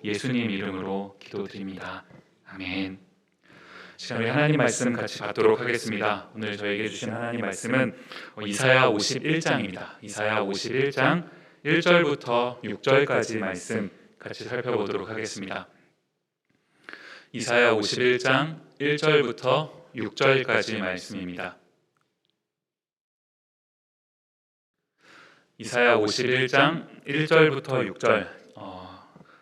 예수님 이름으로 기도드립니다. 아멘. 시간 우리 하나님 말씀 같이 받도록 하겠습니다. 오늘 저에게 주신 하나님 말씀은 이사야 51장입니다. 이사야 51장 1절부터 6절까지 말씀 같이 살펴보도록 하겠습니다. 이사야 51장 1절부터 6절까지 말씀입니다. 이사야 51장 1절부터 6절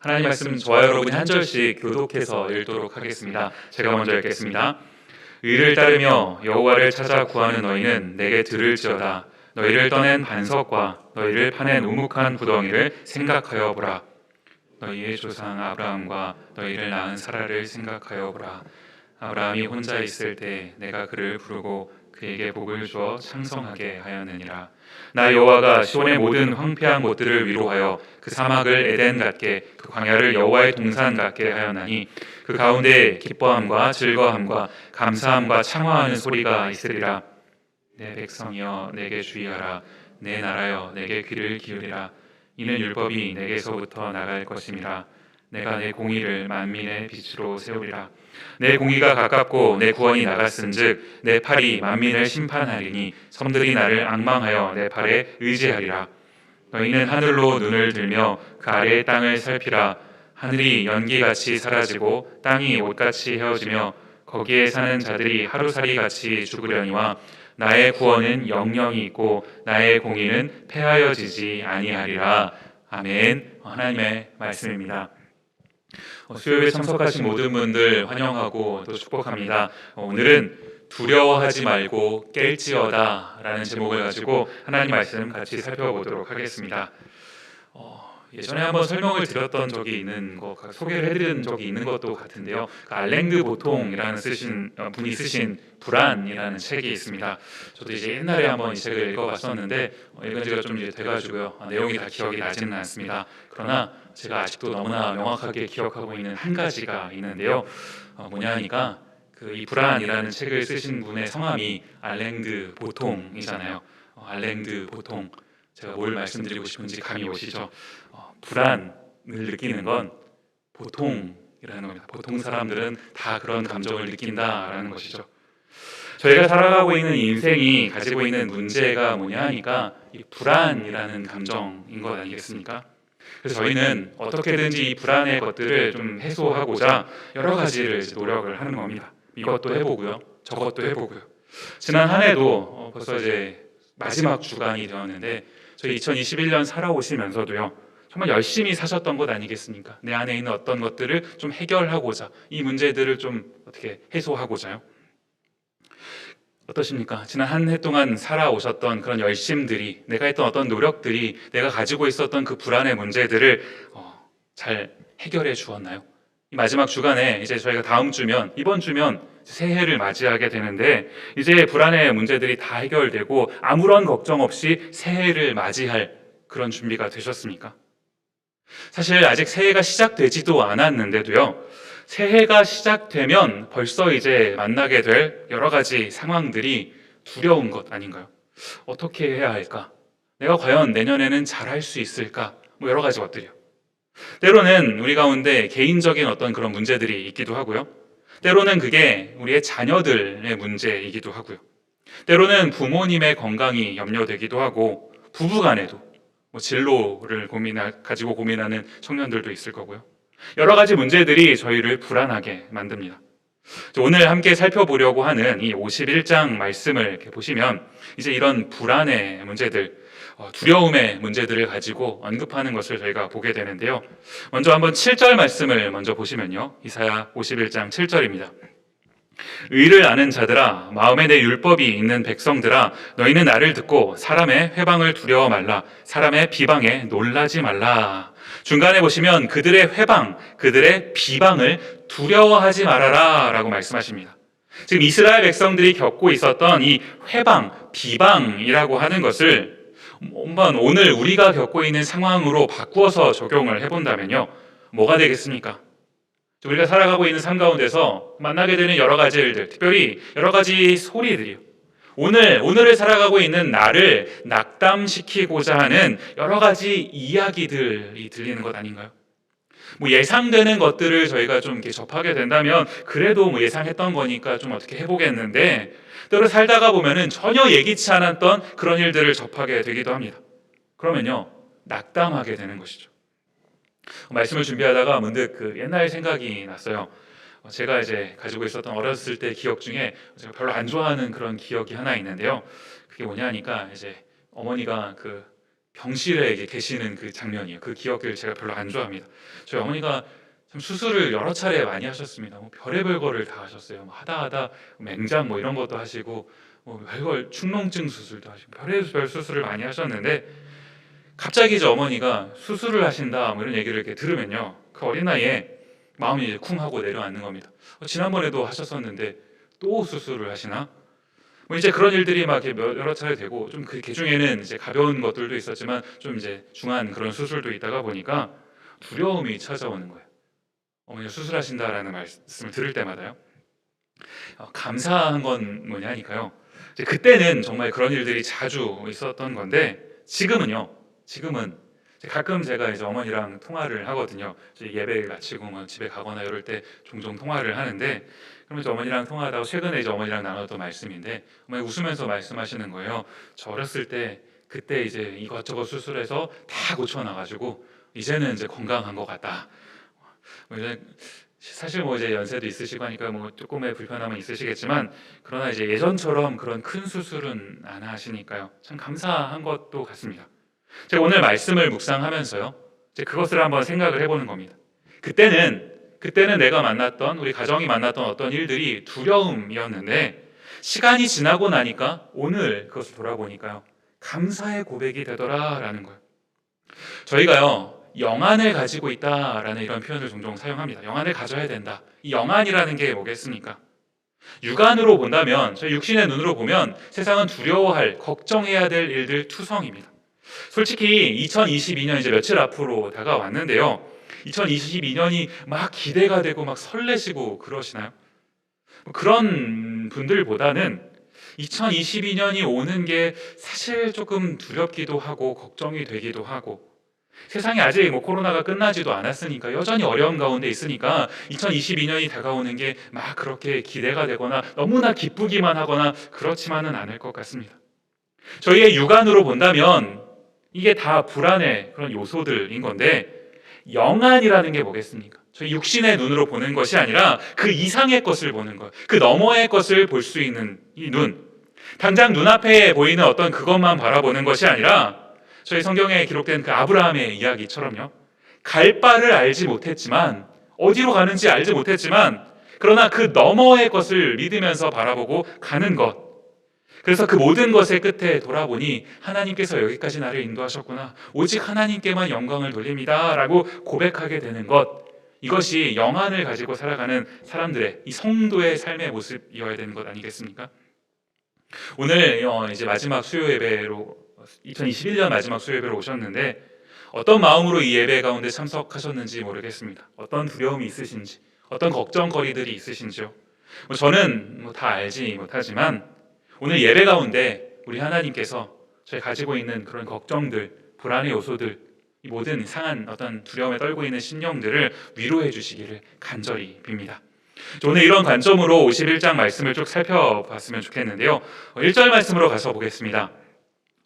하나님 말씀 저와 여러분이 한 절씩 교독해서 읽도록 하겠습니다. 제가 먼저 읽겠습니다. 의를 따르며 여호와를 찾아 구하는 너희는 내게 들을지어다. 너희를 떠낸 반석과 너희를 파낸 우묵한 구덩이를 생각하여 보라. 너희의 조상 아브라함과 너희를 낳은 사라를 생각하여 보라. 아브라함이 혼자 있을 때 내가 그를 부르고 그에게 복을 주어 창성하게 하였느니라. 나 여호와가 시온의 모든 황폐한 곳들을 위로하여 그 사막을 에덴 같게 그 광야를 여호와의 동산 같게 하였나니 그 가운데 기뻐함과 즐거함과 감사함과 창화하는 소리가 있으리라. 내 백성이여 내게 주의하라. 내 나라여 내게 귀를 기울이라. 이는 율법이 내게서부터 나갈 것임이라. 내가 내 공의를 만민의 빛으로 세우리라. 내 공의가 가깝고 내 구원이 나갔은즉 내 팔이 만민을 심판하리니 섬들이 나를 앙망하여 내 팔에 의지하리라. 너희는 하늘로 눈을 들며 그 아래의 땅을 살피라. 하늘이 연기같이 사라지고 땅이 옷같이 헤어지며 거기에 사는 자들이 하루살이같이 죽으려니와 나의 구원은 영영이 있고 나의 공의는 패하여지지 아니하리라. 아멘. 하나님의 말씀입니다. 수요일에 참석하신 모든 분들 환영하고 또 축복합니다. 오늘은 두려워하지 말고 깰지어다 라는 제목을 가지고 하나님 말씀 같이 살펴보도록 하겠습니다. 예전에 한번 설명을 드렸던 적이 있는 거, 소개를 해드린 적이 있는 것도 같은데요. 알랭드 보통이라는 분이 쓰신 불안이라는 책이 있습니다. 저도 이제 옛날에 한번 이 책을 읽어봤었는데 읽은 지가 좀 이제 돼가지고요. 내용이 다 기억이 나지는 않습니다. 그러나 제가 아직도 너무나 명확하게 기억하고 있는 한 가지가 있는데요. 뭐냐 하니까 이 불안이라는 책을 쓰신 분의 성함이 알랭드 보통이잖아요. 알랭드 보통. 제가 뭘 말씀드리고 싶은지 감이 오시죠? 불안을 느끼는 건 보통이라는 겁니다. 보통 사람들은 다 그런 감정을 느낀다라는 것이죠. 저희가 살아가고 있는 인생이 가지고 있는 문제가 뭐냐 하니까 이 불안이라는 감정인 것 아니겠습니까? 그래서 저희는 어떻게든지 이 불안의 것들을 좀 해소하고자 여러 가지를 노력을 하는 겁니다. 이것도 해보고요, 저것도 해보고요. 지난 한 해도 벌써 이제 마지막 주간이 되었는데 저희 2021년 살아오시면서도요 정말 열심히 사셨던 것 아니겠습니까? 내 안에 있는 어떤 것들을 좀 해결하고자, 이 문제들을 좀 어떻게 해소하고자요. 어떠십니까? 지난 한 해 동안 살아오셨던 그런 열심들이, 내가 했던 어떤 노력들이 내가 가지고 있었던 그 불안의 문제들을 잘 해결해 주었나요? 이 마지막 주간에 이제 저희가 다음 주면, 이번 주면 새해를 맞이하게 되는데 이제 불안의 문제들이 다 해결되고 아무런 걱정 없이 새해를 맞이할 그런 준비가 되셨습니까? 사실 아직 새해가 시작되지도 않았는데도요, 새해가 시작되면 벌써 이제 만나게 될 여러 가지 상황들이 두려운 것 아닌가요? 어떻게 해야 할까? 내가 과연 내년에는 잘할 수 있을까? 여러 가지 것들이요. 때로는 우리 가운데 개인적인 어떤 그런 문제들이 있기도 하고요. 때로는 그게 우리의 자녀들의 문제이기도 하고요. 때로는 부모님의 건강이 염려되기도 하고 부부간에도 진로를 가지고 고민하는 청년들도 있을 거고요. 여러 가지 문제들이 저희를 불안하게 만듭니다. 오늘 함께 살펴보려고 하는 이 51장 말씀을 이렇게 보시면 이제 이런 불안의 문제들, 두려움의 문제들을 가지고 언급하는 것을 저희가 보게 되는데요. 먼저 한번 7절 말씀을 먼저 보시면요. 이사야 51장 7절입니다. 의를 아는 자들아, 마음에 내 율법이 있는 백성들아, 너희는 나를 듣고 사람의 회방을 두려워 말라. 사람의 비방에 놀라지 말라. 중간에 보시면 그들의 회방, 그들의 비방을 두려워하지 말아라 라고 말씀하십니다. 지금 이스라엘 백성들이 겪고 있었던 이 회방, 비방이라고 하는 것을 한번 오늘 우리가 겪고 있는 상황으로 바꾸어서 적용을 해본다면요, 뭐가 되겠습니까? 우리가 살아가고 있는 삶 가운데서 만나게 되는 여러 가지 일들, 특별히 여러 가지 소리들이요, 오늘을 살아가고 있는 나를 낙담시키고자 하는 여러 가지 이야기들이 들리는 것 아닌가요? 뭐 예상되는 것들을 저희가 좀 이렇게 접하게 된다면 그래도 뭐 예상했던 거니까 좀 어떻게 해보겠는데, 때로 살다가 보면은 전혀 예기치 않았던 그런 일들을 접하게 되기도 합니다. 그러면요, 낙담하게 되는 것이죠. 말씀을 준비하다가 문득 그 옛날 생각이 났어요. 제가 이제 가지고 있었던 어렸을 때 기억 중에 제가 별로 안 좋아하는 그런 기억이 하나 있는데요. 그게 뭐냐 하니까 이제 어머니가 그 병실에 계시는 그 장면이에요. 그 기억을 제가 별로 안 좋아합니다. 저희 어머니가 참 수술을 여러 차례 많이 하셨습니다. 뭐 별의별 거를 다 하셨어요. 뭐 하다 맹장 뭐 이런 것도 하시고, 뭐 별걸 축농증 수술도 하시고 별의별 수술을 많이 하셨는데, 갑자기 이제 어머니가 수술을 하신다 뭐 이런 얘기를 이렇게 들으면요, 그 어린 나이에 마음이 이제 쿵 하고 내려앉는 겁니다. 지난번에도 하셨었는데 또 수술을 하시나? 뭐 이제 그런 일들이 막 이렇게 여러 차례 되고, 좀 그 중에는 이제 가벼운 것들도 있었지만 좀 이제 중한 그런 수술도 있다가 보니까 두려움이 찾아오는 거예요. 어머니가 수술하신다라는 말씀을 들을 때마다요. 감사한 건 뭐냐니까요. 이제 그때는 정말 그런 일들이 자주 있었던 건데, 지금은 가끔 제가 이제 어머니랑 통화를 하거든요. 예배 마치고 뭐 집에 가거나 이럴 때 종종 통화를 하는데, 그러면 이제 어머니랑 통화하다가 최근에 이제 어머니랑 나눴던 말씀인데, 어머니 웃으면서 말씀하시는 거예요. 저 어렸을 때 그때 이제 이것저것 수술해서 다 고쳐놔가지고 이제는 이제 건강한 것 같다. 뭐 이제 사실 뭐 이제 연세도 있으시고 하니까 뭐 조금의 불편함은 있으시겠지만, 그러나 이제 예전처럼 그런 큰 수술은 안 하시니까요, 참 감사한 것도 같습니다. 제가 오늘 말씀을 묵상하면서요, 이제 그것을 한번 생각을 해보는 겁니다. 그때는 내가 만났던, 우리 가정이 만났던 어떤 일들이 두려움이었는데, 시간이 지나고 나니까 오늘 그것을 돌아보니까요, 감사의 고백이 되더라라는 거예요. 저희가요, 영안을 가지고 있다라는 이런 표현을 종종 사용합니다. 영안을 가져야 된다. 이 영안이라는 게 뭐겠습니까? 육안으로 본다면, 저희 육신의 눈으로 보면 세상은 두려워할, 걱정해야 될 일들 투성입니다. 솔직히 2022년 이제 며칠 앞으로 다가왔는데요, 2022년이 막 기대가 되고 막 설레시고 그러시나요? 그런 분들보다는 2022년이 오는 게 사실 조금 두렵기도 하고 걱정이 되기도 하고, 세상이 아직 뭐 코로나가 끝나지도 않았으니까 여전히 어려운 가운데 있으니까 2022년이 다가오는 게 막 그렇게 기대가 되거나 너무나 기쁘기만 하거나 그렇지만은 않을 것 같습니다. 저희의 육안으로 본다면 이게 다 불안의 그런 요소들인 건데, 영안이라는 게 뭐겠습니까? 저희 육신의 눈으로 보는 것이 아니라 그 이상의 것을 보는 것, 그 너머의 것을 볼 수 있는 이 눈, 당장 눈앞에 보이는 어떤 그것만 바라보는 것이 아니라, 저희 성경에 기록된 그 아브라함의 이야기처럼요, 갈 바를 알지 못했지만, 어디로 가는지 알지 못했지만, 그러나 그 너머의 것을 믿으면서 바라보고 가는 것, 그래서 그 모든 것의 끝에 돌아보니 하나님께서 여기까지 나를 인도하셨구나, 오직 하나님께만 영광을 돌립니다 라고 고백하게 되는 것, 이것이 영안을 가지고 살아가는 사람들의, 이 성도의 삶의 모습이어야 되는 것 아니겠습니까? 오늘 이제 마지막 수요 예배로, 2021년 마지막 수요 예배로 오셨는데, 어떤 마음으로 이 예배 가운데 참석하셨는지 모르겠습니다. 어떤 두려움이 있으신지, 어떤 걱정거리들이 있으신지요. 저는 다 알지 못하지만 오늘 예배 가운데 우리 하나님께서 저희 가지고 있는 그런 걱정들, 불안의 요소들, 이 모든 상한 어떤 두려움에 떨고 있는 심령들을 위로해 주시기를 간절히 빕니다. 오늘 이런 관점으로 51장 말씀을 쭉 살펴봤으면 좋겠는데요, 1절 말씀으로 가서 보겠습니다.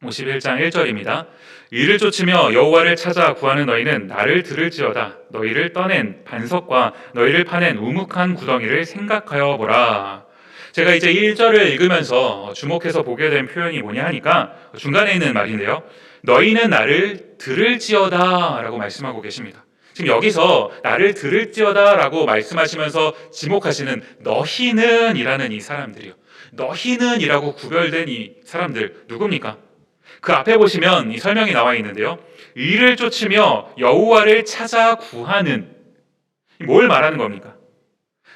51장 1절입니다. 이를 쫓으며 여호와를 찾아 구하는 너희는 나를 들을지어다. 너희를 떠낸 반석과 너희를 파낸 우묵한 구덩이를 생각하여 보라. 제가 이제 1절을 읽으면서 주목해서 보게 된 표현이 뭐냐 하니까, 중간에 있는 말인데요, 너희는 나를 들을지어다 라고 말씀하고 계십니다. 지금 여기서 나를 들을지어다 라고 말씀하시면서 지목하시는 너희는 이라는 이 사람들이요, 너희는 이라고 구별된 이 사람들 누굽니까? 그 앞에 보시면 이 설명이 나와 있는데요, 이를 쫓으며 여호와를 찾아 구하는, 뭘 말하는 겁니까?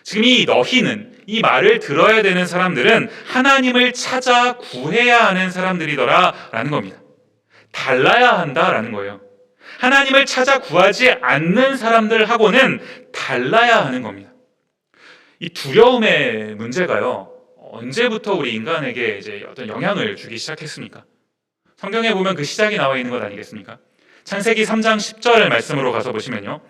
지금 이 너희는, 이 말을 들어야 되는 사람들은 하나님을 찾아 구해야 하는 사람들이더라 라는 겁니다. 달라야 한다라는 거예요. 하나님을 찾아 구하지 않는 사람들하고는 달라야 하는 겁니다. 이 두려움의 문제가요, 언제부터 우리 인간에게 이제 어떤 영향을 주기 시작했습니까? 성경에 보면 그 시작이 나와 있는 것 아니겠습니까? 창세기 3장 10절 말씀으로 가서 보시면요,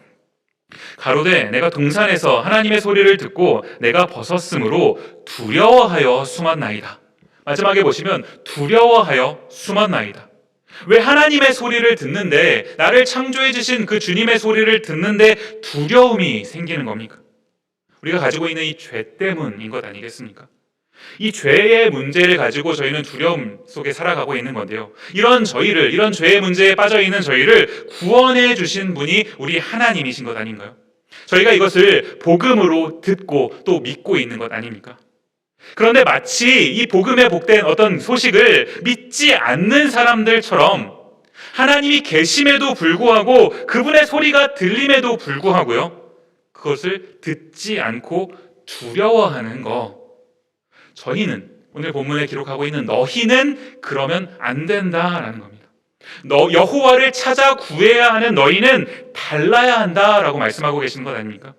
가로되 내가 동산에서 하나님의 소리를 듣고 내가 벗었으므로 두려워하여 숨었나이다. 마지막에 보시면 두려워하여 숨었나이다. 왜 하나님의 소리를 듣는데, 나를 창조해 주신 그 주님의 소리를 듣는데 두려움이 생기는 겁니까? 우리가 가지고 있는 이 죄 때문인 것 아니겠습니까? 이 죄의 문제를 가지고 저희는 두려움 속에 살아가고 있는 건데요, 이런 죄의 문제에 빠져 있는 저희를 구원해 주신 분이 우리 하나님이신 것 아닌가요? 저희가 이것을 복음으로 듣고 또 믿고 있는 것 아닙니까? 그런데 마치 이 복음에 복된 어떤 소식을 믿지 않는 사람들처럼 하나님이 계심에도 불구하고, 그분의 소리가 들림에도 불구하고요, 그것을 듣지 않고 두려워하는 거, 저희는 오늘 본문에 기록하고 있는 너희는 그러면 안 된다라는 겁니다. 여호와를 찾아 구해야 하는 너희는 달라야 한다라고 말씀하고 계시는 것 아닙니까?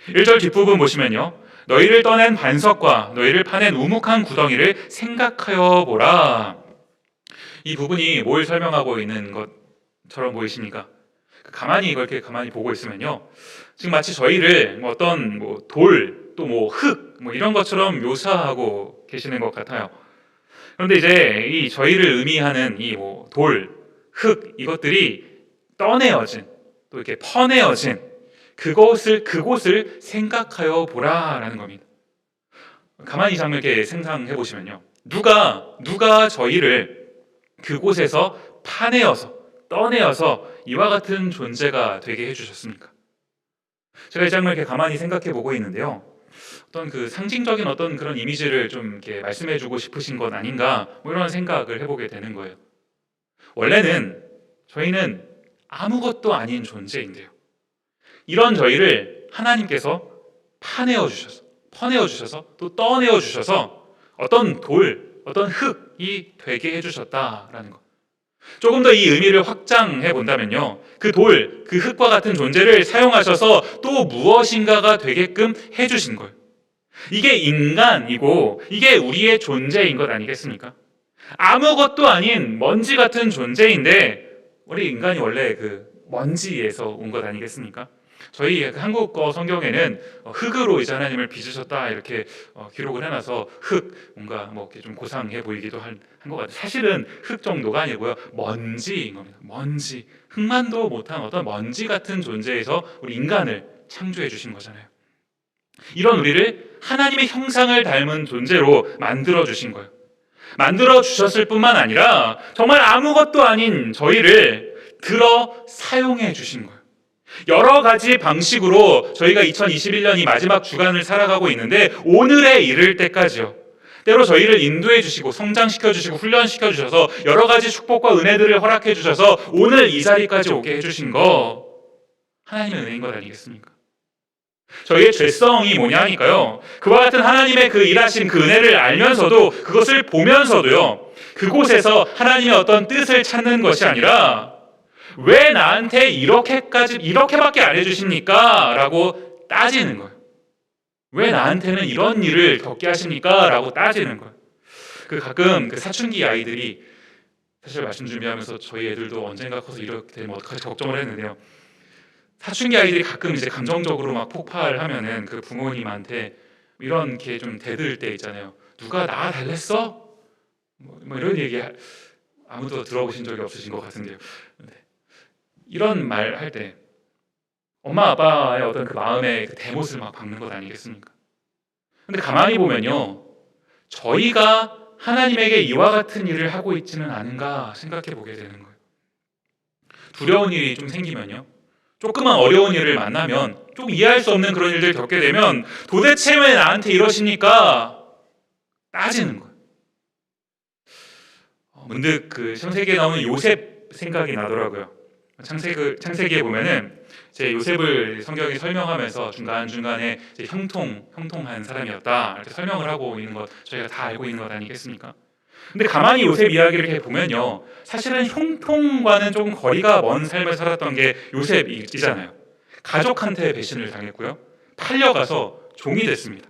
1절 뒷부분 보시면요, 너희를 떠낸 반석과 너희를 파낸 우묵한 구덩이를 생각하여 보라. 이 부분이 뭘 설명하고 있는 것처럼 보이십니까? 이렇게 가만히 보고 있으면요, 지금 마치 저희를 어떤 돌, 또 흙, 이런 것처럼 묘사하고 계시는 것 같아요. 그런데 이제 이 저희를 의미하는 이 돌, 흙, 이것들이 떠내어진, 또 이렇게 퍼내어진 그곳을 생각하여 보라라는 겁니다. 가만히 이 장면 이렇게 생각해 보시면요, 누가 저희를 그곳에서 파내어서, 떠내어서 이와 같은 존재가 되게 해주셨습니까? 제가 이 장면을 이렇게 가만히 생각해 보고 있는데요, 어떤 그 상징적인 어떤 그런 이미지를 좀 이렇게 말씀해 주고 싶으신 것 아닌가, 이런 생각을 해보게 되는 거예요. 원래는 저희는 아무것도 아닌 존재인데요, 이런 저희를 하나님께서 퍼내어 주셔서 또 떠내어 주셔서 어떤 돌, 어떤 흙이 되게 해주셨다라는 것. 조금 더 이 의미를 확장해 본다면요, 그 돌, 그 흙과 같은 존재를 사용하셔서 또 무엇인가가 되게끔 해주신 거예요. 이게 인간이고 이게 우리의 존재인 것 아니겠습니까? 아무것도 아닌 먼지 같은 존재인데, 우리 인간이 원래 그 먼지에서 온 것 아니겠습니까? 저희 한국어 성경에는 흙으로 이제 하나님을 빚으셨다 이렇게 기록을 해놔서 뭔가 이렇게 좀 고상해 보이기도 한 것 같아요. 사실은 흙 정도가 아니고요, 먼지인 겁니다. 먼지, 흙만도 못한 어떤 먼지 같은 존재에서 우리 인간을 창조해 주신 거잖아요. 이런 우리를 하나님의 형상을 닮은 존재로 만들어 주신 거예요. 만들어 주셨을 뿐만 아니라 정말 아무것도 아닌 저희를 들어 사용해 주신 거예요. 여러 가지 방식으로 저희가 2021년 이 마지막 주간을 살아가고 있는데, 오늘에 이를 때까지요, 때로 저희를 인도해 주시고 성장시켜 주시고 훈련시켜 주셔서 여러 가지 축복과 은혜들을 허락해 주셔서 오늘 이 자리까지 오게 해주신 거, 하나님의 은혜인 것 아니겠습니까? 저희의 죄성이 뭐냐니까요, 그와 같은 하나님의 그 일하신 그 은혜를 알면서도, 그것을 보면서도요, 그곳에서 하나님의 어떤 뜻을 찾는 것이 아니라 왜 나한테 이렇게밖에 안 해주십니까? 라고 따지는 거예요. 왜 나한테는 이런 일을 겪게 하십니까? 라고 따지는 거예요. 가끔 사춘기 아이들이, 사실 말씀 준비하면서 저희 애들도 언젠가 커서 이렇게 되면 어떡하지 걱정을 했는데요, 사춘기 아이들이 가끔 이제 감정적으로 막 폭발하면은 그 부모님한테 이런 게 좀 대들 때 있잖아요. 누가 나 달랬어? 이런 얘기 아무도 들어보신 적이 없으신 것 같은데요. 이런 말 할 때 엄마 아빠의 어떤 그 마음의 그 대못을 막 박는 것 아니겠습니까? 근데 가만히 보면요, 저희가 하나님에게 이와 같은 일을 하고 있지는 않은가 생각해 보게 되는 거예요. 두려운 일이 좀 생기면요, 조그만 어려운 일을 만나면, 좀 이해할 수 없는 그런 일들을 겪게 되면 도대체 왜 나한테 이러십니까? 따지는 거예요. 문득 창세기에 나오는 요셉 생각이 나더라고요. 창세기에 보면은 제 요셉을 성경이 설명하면서 중간중간에 형통한 사람이었다 이렇게 설명을 하고 있는 것, 저희가 다 알고 있는 것 아니겠습니까? 근데 가만히 요셉 이야기를 이렇게 보면요, 사실은 형통과는 조금 거리가 먼 삶을 살았던 게 요셉이잖아요. 가족한테 배신을 당했고요, 팔려가서 종이 됐습니다.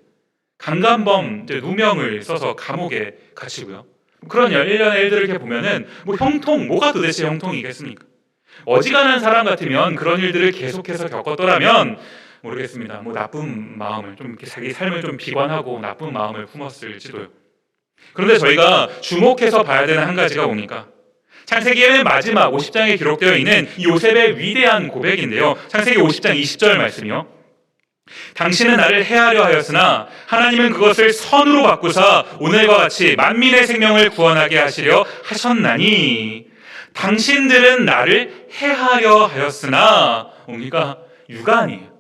강간범 누명을 써서 감옥에 갇히고요. 그런 일련의 일들을 이렇게 보면은 뭐가 도대체 형통이겠습니까? 어지간한 사람 같으면 그런 일들을 계속해서 겪었더라면 모르겠습니다. 나쁜 마음을 좀 이렇게 자기 삶을 좀 비관하고 나쁜 마음을 품었을지도요. 그런데 저희가 주목해서 봐야 되는 한 가지가 뭡니까? 창세기의 맨 마지막 50장에 기록되어 있는 이 요셉의 위대한 고백인데요. 창세기 50장 20절 말씀이요. 당신은 나를 해하려 하였으나 하나님은 그것을 선으로 바꾸사 오늘과 같이 만민의 생명을 구원하게 하시려 하셨나니 당신들은 나를 해하려 하였으나 뭡니까? 육안이에요.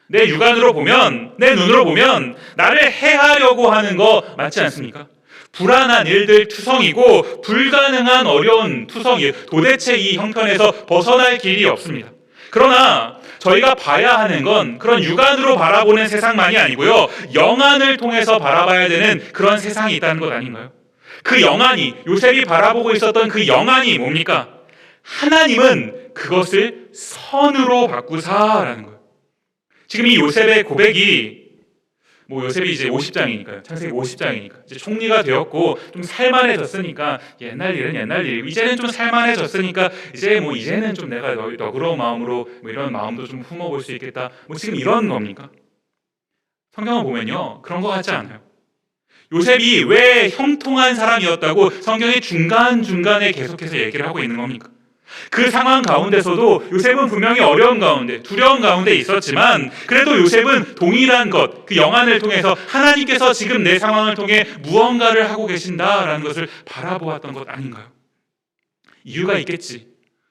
내 육안으로 보면, 내 눈으로 보면 나를 해하려고 하는 거 맞지 않습니까? 불안한 일들 투성이고 불가능한 어려운 투성이, 도대체 이 형편에서 벗어날 길이 없습니다. 그러나 저희가 봐야 하는 건 그런 육안으로 바라보는 세상만이 아니고요, 영안을 통해서 바라봐야 되는 그런 세상이 있다는 것 아닌가요? 그 영안이, 요셉이 바라보고 있었던 그 영안이 뭡니까? 하나님은 그것을 선으로 바꾸사라는 거예요. 지금 이 요셉의 고백이, 요셉이 이제 50장이니까요. 창세기 50장이니까. 이제 총리가 되었고, 좀 살만해졌으니까, 옛날 일은 옛날 일, 이제는 좀 살만해졌으니까, 이제는 좀 내가 너그러운 마음으로, 이런 마음도 좀 품어볼 수 있겠다. 지금 이런 겁니까? 성경을 보면요, 그런 것 같지 않아요. 요셉이 왜 형통한 사람이었다고 성경이 중간중간에 계속해서 얘기를 하고 있는 겁니까? 그 상황 가운데서도 요셉은 분명히 어려운 가운데, 두려운 가운데 있었지만 그래도 요셉은 동일한 것, 그 영안을 통해서 하나님께서 지금 내 상황을 통해 무언가를 하고 계신다라는 것을 바라보았던 것 아닌가요? 이유가 있겠지.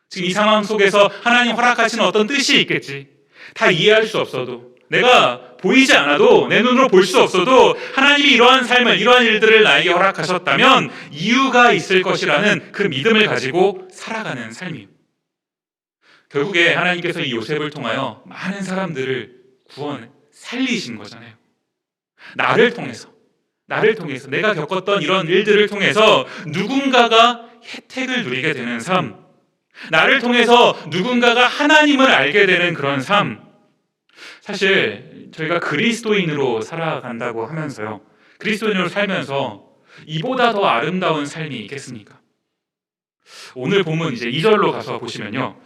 지금 이 상황 속에서 하나님 허락하시는 어떤 뜻이 있겠지. 다 이해할 수 없어도, 내가 보이지 않아도, 내 눈으로 볼 수 없어도 하나님이 이러한 삶을, 이러한 일들을 나에게 허락하셨다면 이유가 있을 것이라는 그 믿음을 가지고 살아가는 삶이에요. 결국에 하나님께서 이 요셉을 통하여 많은 사람들을 살리신 거잖아요. 나를 통해서 내가 겪었던 이런 일들을 통해서 누군가가 혜택을 누리게 되는 삶, 나를 통해서 누군가가 하나님을 알게 되는 그런 삶. 사실 저희가 그리스도인으로 살아간다고 하면서요, 그리스도인으로 살면서 이보다 더 아름다운 삶이 있겠습니까? 오늘 본문 이제 2절로 가서 보시면요,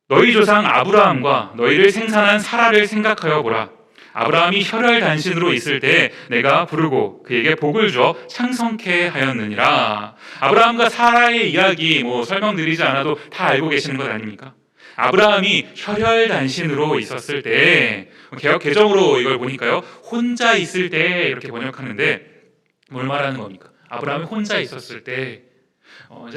너희 조상 아브라함과 너희를 생산한 사라를 생각하여 보라. 아브라함이 혈혈단신으로 있을 때 내가 부르고 그에게 복을 주어 창성케 하였느니라. 아브라함과 사라의 이야기 설명드리지 않아도 다 알고 계시는 것 아닙니까? 아브라함이 혈혈단신으로 있었을 때, 개역 개정으로 이걸 보니까요, 혼자 있을 때 이렇게 번역하는데 뭘 말하는 겁니까? 아브라함이 혼자 있었을 때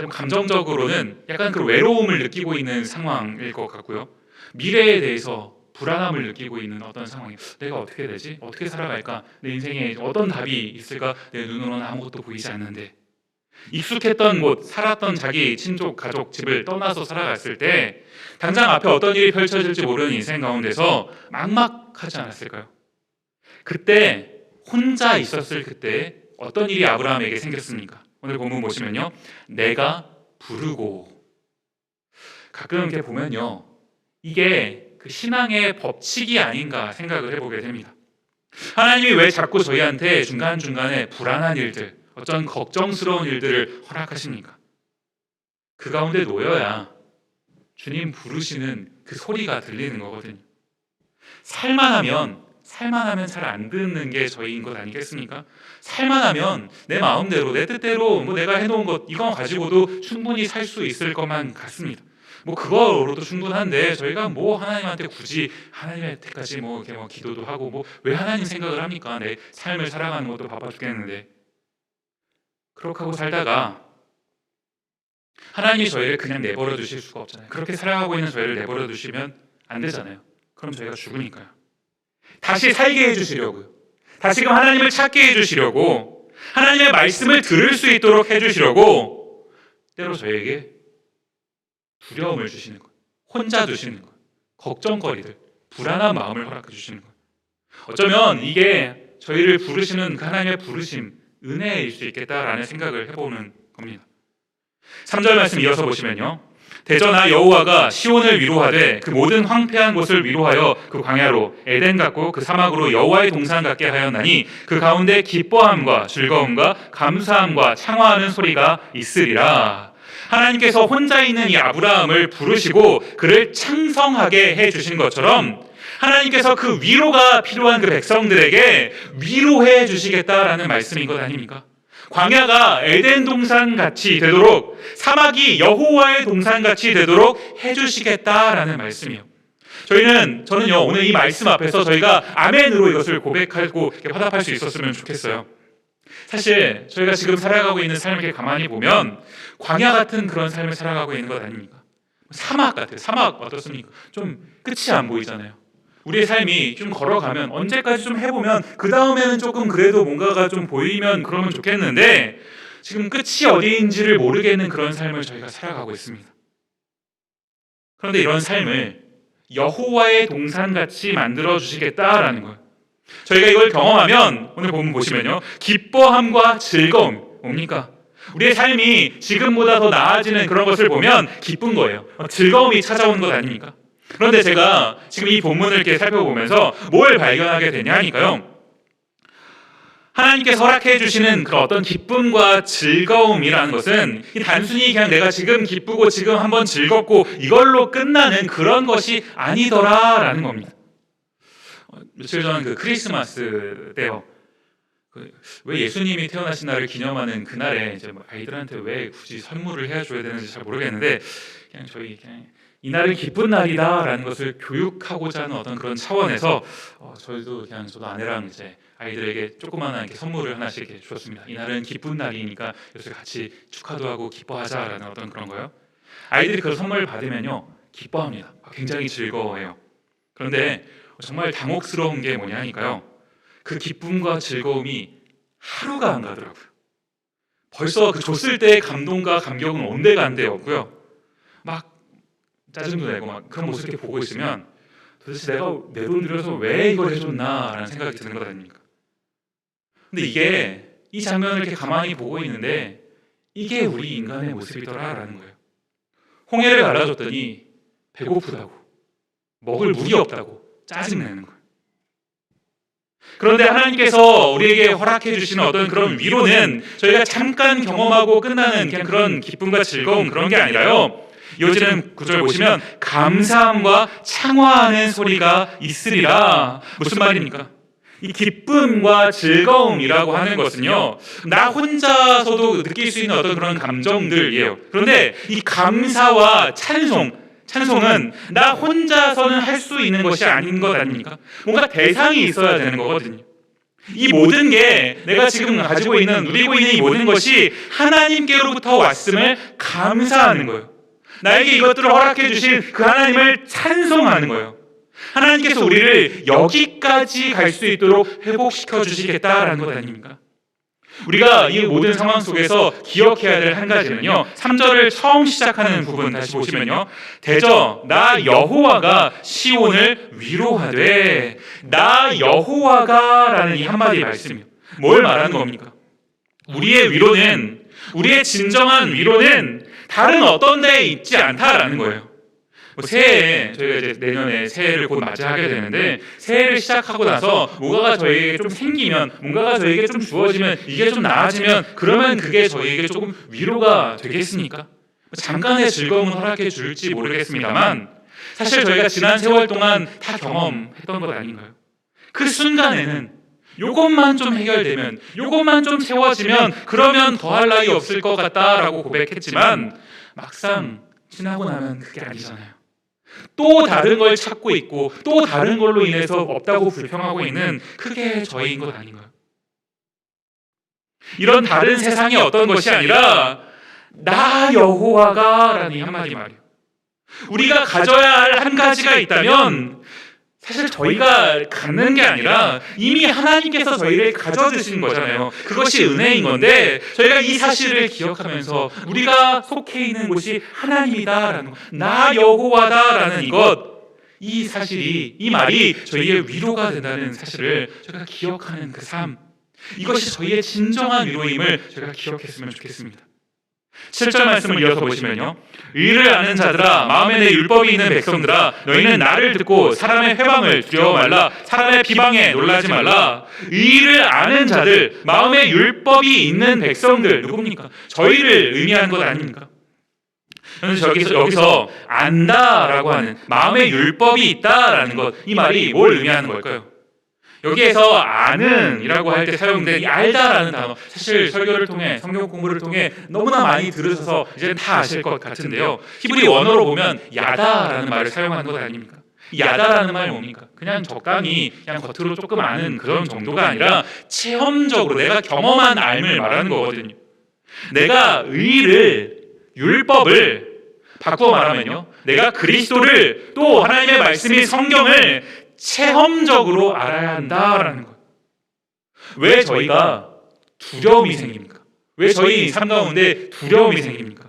감정적으로는 약간 그 외로움을 느끼고 있는 상황일 것 같고요, 미래에 대해서 불안함을 느끼고 있는 어떤 상황이에요. 내가 어떻게 되지? 어떻게 살아갈까? 내 인생에 어떤 답이 있을까? 내 눈으로는 아무것도 보이지 않는데, 익숙했던 곳, 살았던 자기 친족, 가족, 집을 떠나서 살아갔을 때 당장 앞에 어떤 일이 펼쳐질지 모르는 인생 가운데서 막막하지 않았을까요? 그때 혼자 있었을 그때 어떤 일이 아브라함에게 생겼습니까? 오늘 본문 보시면요, 내가 부르고. 가끔 이렇게 보면요, 이게 그 신앙의 법칙이 아닌가 생각을 해보게 됩니다. 하나님이 왜 자꾸 저희한테 중간중간에 불안한 일들, 어떤 걱정스러운 일들을 허락하십니까? 그 가운데 놓여야 주님 부르시는 그 소리가 들리는 거거든요. 살만하면 잘 안 듣는 게 저희인 것 아니겠습니까? 살만하면 내 마음대로, 내 뜻대로 내가 해놓은 것 이거 가지고도 충분히 살 수 있을 것만 같습니다. 그거로도 충분한데 저희가 하나님한테 굳이 하나님한테까지 이렇게 기도도 하고 왜 하나님 생각을 합니까? 내 삶을 살아가는 것도 바빠 죽겠는데. 그렇게 하고 살다가 하나님이 저희를 그냥 내버려 두실 수가 없잖아요. 그렇게 살아가고 있는 저희를 내버려 두시면 안 되잖아요. 그럼 저희가 죽으니까요. 다시 살게 해주시려고요. 다시금 하나님을 찾게 해주시려고, 하나님의 말씀을 들을 수 있도록 해주시려고 때로 저에게 두려움을 주시는 거예요. 혼자 두시는 거예요. 걱정거리들, 불안한 마음을 허락해 주시는 거예요. 어쩌면 이게 저희를 부르시는 그 하나님의 부르심, 은혜일 수 있겠다라는 생각을 해보는 겁니다. 3절 말씀 이어서 보시면요, 대전하 여호와가 시온을 위로하되 그 모든 황폐한 곳을 위로하여 그 광야로 에덴 같고 그 사막으로 여호와의 동산 같게 하였나니 그 가운데 기뻐함과 즐거움과 감사함과 창화하는 소리가 있으리라. 하나님께서 혼자 있는 이 아브라함을 부르시고 그를 창성하게 해주신 것처럼 하나님께서 그 위로가 필요한 그 백성들에게 위로해 주시겠다라는 말씀인 것 아닙니까? 광야가 에덴 동산같이 되도록, 사막이 여호와의 동산같이 되도록 해주시겠다라는 말씀이요. 저는요, 오늘 이 말씀 앞에서 저희가 아멘으로 이것을 고백하고 화답할 수 있었으면 좋겠어요. 사실 저희가 지금 살아가고 있는 삶을 가만히 보면 광야 같은 그런 삶을 살아가고 있는 것 아닙니까? 사막 같아요. 사막 어떻습니까? 좀 끝이 안 보이잖아요. 우리의 삶이 좀 걸어가면, 언제까지 좀 해보면 그 다음에는 조금 그래도 뭔가가 좀 보이면 그러면 좋겠는데 지금 끝이 어디인지를 모르겠는 그런 삶을 저희가 살아가고 있습니다. 그런데 이런 삶을 여호와의 동산같이 만들어 주시겠다라는 거예요. 저희가 이걸 경험하면 오늘 본문 보시면요, 기뻐함과 즐거움, 뭡니까? 우리의 삶이 지금보다 더 나아지는 그런 것을 보면 기쁜 거예요. 즐거움이 찾아오는 것 아닙니까? 그런데 제가 지금 이 본문을 이렇게 살펴보면서 뭘 발견하게 되냐니까요, 하나님께서 허락해 주시는 그런 어떤 기쁨과 즐거움이라는 것은 단순히 그냥 내가 지금 기쁘고 지금 한번 즐겁고 이걸로 끝나는 그런 것이 아니더라라는 겁니다. 며칠 전 그 크리스마스 때요, 왜 예수님이 태어나신 날을 기념하는 그날에 이제 아이들한테 왜 굳이 선물을 해줘야 되는지 잘 모르겠는데, 그냥 저희 이 날은 기쁜 날이다라는 것을 교육하고자 하는 어떤 그런 차원에서 저도 아내랑 이제 아이들에게 조그마한 선물을 하나씩 이렇게 주었습니다. 이 날은 기쁜 날이니까 이것을 같이 축하도 하고 기뻐하자라는 어떤 그런 거요. 아이들이 그 선물을 받으면요, 기뻐합니다. 굉장히 즐거워해요. 그런데 정말 당혹스러운 게 뭐냐니까요, 그 기쁨과 즐거움이 하루가 안 가더라고요. 벌써 그 줬을 때의 감동과 감격은 온데간데였고요, 막 짜증도 내고 막 그런 모습 이렇게 보고 있으면 도대체 내가 내 돈 들여서 왜 이걸 해줬나라는 생각이 드는 것 아닙니까? 근데 이게 이 장면을 이렇게 가만히 보고 있는데 이게 우리 인간의 모습이더라라는 거예요. 홍해를 갈라줬더니 배고프다고, 먹을 물이 없다고 짜증내는 거예요. 그런데 하나님께서 우리에게 허락해 주시는 어떤 그런 위로는 저희가 잠깐 경험하고 끝나는 그냥 그런 기쁨과 즐거움, 그런 게 아니라요, 이어지는 구절 보시면 감사함과 창화하는 소리가 있으리라. 무슨 말입니까? 이 기쁨과 즐거움이라고 하는 것은요, 나 혼자서도 느낄 수 있는 어떤 그런 감정들이에요. 그런데 이 감사와 찬송은 나 혼자서는 할 수 있는 것이 아닌 것 아닙니까? 뭔가 대상이 있어야 되는 거거든요. 이 모든 게 내가 지금 가지고 있는, 누리고 있는 이 모든 것이 하나님께로부터 왔음을 감사하는 거예요. 나에게 이것들을 허락해 주신 그 하나님을 찬송하는 거예요. 하나님께서 우리를 여기까지 갈 수 있도록 회복시켜 주시겠다라는 것 아닙니까? 우리가 이 모든 상황 속에서 기억해야 될 한 가지는요, 3절을 처음 시작하는 부분 다시 보시면요, 대저 나 여호와가 시온을 위로하되, 나 여호와가 라는 이 한마디 말씀이요, 뭘 말하는 겁니까? 우리의 위로는, 우리의 진정한 위로는 다른 어떤 데에 있지 않다라는 거예요. 새해, 저희가 이제 내년에 새해를 곧 맞이하게 되는데, 새해를 시작하고 나서 뭐가가 저희에게 좀 생기면, 뭔가가 저희에게 좀 주어지면, 이게 좀 나아지면, 그러면 그게 저희에게 조금 위로가 되겠습니까? 잠깐의 즐거움은 허락해 줄지 모르겠습니다만, 사실 저희가 지난 세월 동안 다 경험했던 것 아닌가요? 그 순간에는 요것만 좀 해결되면, 요것만 좀 채워지면 그러면 더할 나위 없을 것 같다라고 고백했지만 막상 지나고 나면 그게 아니잖아요. 또 다른 걸 찾고 있고 또 다른 걸로 인해서 없다고 불평하고 있는, 그게 저희인 것 아닌가요? 이런 다른 세상이 어떤 것이 아니라 나 여호와가 라는 이 한마디 말이에요. 우리가 가져야 할 한 가지가 있다면 사실 저희가 갖는 게 아니라 이미 하나님께서 저희를 가져주신 거잖아요. 그것이 은혜인 건데, 저희가 이 사실을 기억하면서 우리가 속해 있는 곳이 하나님이다라는 것, 나 여호와다라는 이 사실이, 이 말이 저희의 위로가 된다는 사실을 저희가 기억하는 그 삶, 이것이 저희의 진정한 위로임을 저희가 기억했으면 좋겠습니다. 7절 말씀을 이어서 보시면요, 의를 아는 자들아, 마음에 내 율법이 있는 백성들아, 너희는 나를 듣고 사람의 회방을 두려워 말라, 사람의 비방에 놀라지 말라. 의를 아는 자들, 마음에 율법이 있는 백성들, 누굽니까? 저희를 의미하는 것 아닙니까? 그래서 여기서 안다라고 하는 마음의 율법이 있다라는 것, 이 말이 뭘 의미하는 걸까요? 여기에서 아는이라고 할 때 사용된 이 알다라는 단어, 사실 설교를 통해 성경 공부를 통해 너무나 많이 들으셔서 이제 다 아실 것 같은데요. 히브리 원어로 보면 야다라는 말을 사용하는 것 아닙니까? 야다라는 말 뭡니까? 그냥 적당히 그냥 겉으로 조금 아는 그런 정도가 아니라 체험적으로 내가 경험한 알을 말하는 거거든요. 내가 의를, 율법을 바꾸어 말하면요, 내가 그리스도를, 또 하나님의 말씀인 성경을 체험적으로 알아야 한다라는 거예요. 왜 저희가 두려움이 생깁니까? 왜 저희 삶 가운데 두려움이 생깁니까?